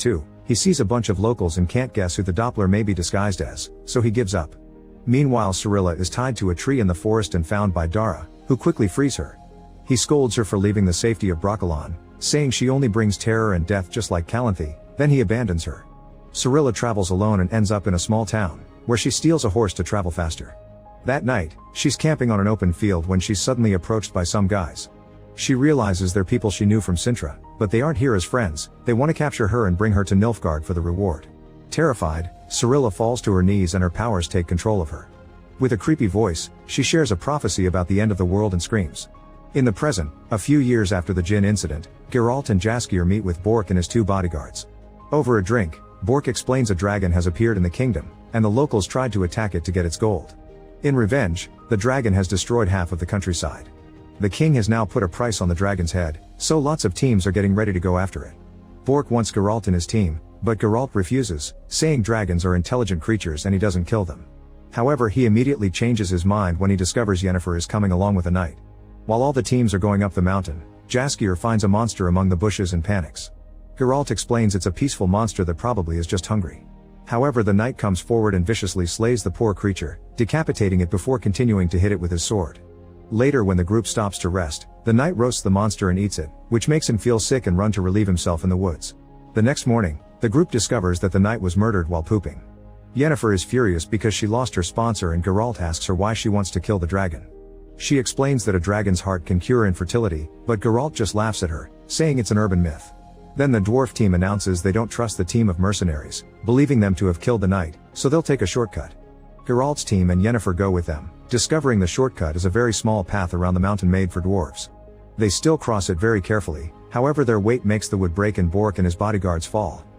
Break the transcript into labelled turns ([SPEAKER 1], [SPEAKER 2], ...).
[SPEAKER 1] 2. He sees a bunch of locals and can't guess who the Doppler may be disguised as, so he gives up. Meanwhile, Cirilla is tied to a tree in the forest and found by Dara, who quickly frees her. He scolds her for leaving the safety of Brokilon, saying she only brings terror and death just like Calanthe, then he abandons her. Cirilla travels alone and ends up in a small town, where she steals a horse to travel faster. That night, she's camping on an open field when she's suddenly approached by some guys. She realizes they're people she knew from Sintra, but they aren't here as friends, they want to capture her and bring her to Nilfgaard for the reward. Terrified, Cirilla falls to her knees and her powers take control of her. With a creepy voice, she shares a prophecy about the end of the world and screams. In the present, a few years after the Djinn incident, Geralt and Jaskier meet with Bork and his 2 bodyguards. Over a drink, Bork explains a dragon has appeared in the kingdom, and the locals tried to attack it to get its gold. In revenge, the dragon has destroyed half of the countryside. The king has now put a price on the dragon's head, so lots of teams are getting ready to go after it. Bork wants Geralt in his team, but Geralt refuses, saying dragons are intelligent creatures and he doesn't kill them. However, he immediately changes his mind when he discovers Yennefer is coming along with a knight. While all the teams are going up the mountain, Jaskier finds a monster among the bushes and panics. Geralt explains it's a peaceful monster that probably is just hungry. However, the knight comes forward and viciously slays the poor creature, decapitating it before continuing to hit it with his sword. Later, when the group stops to rest, the knight roasts the monster and eats it, which makes him feel sick and run to relieve himself in the woods. The next morning, the group discovers that the knight was murdered while pooping. Yennefer is furious because she lost her sponsor and Geralt asks her why she wants to kill the dragon. She explains that a dragon's heart can cure infertility, but Geralt just laughs at her, saying it's an urban myth. Then the dwarf team announces they don't trust the team of mercenaries, believing them to have killed the knight, so they'll take a shortcut. Geralt's team and Yennefer go with them, discovering the shortcut is a very small path around the mountain made for dwarves. They still cross it very carefully, however their weight makes the wood break and Bork and his bodyguards fall.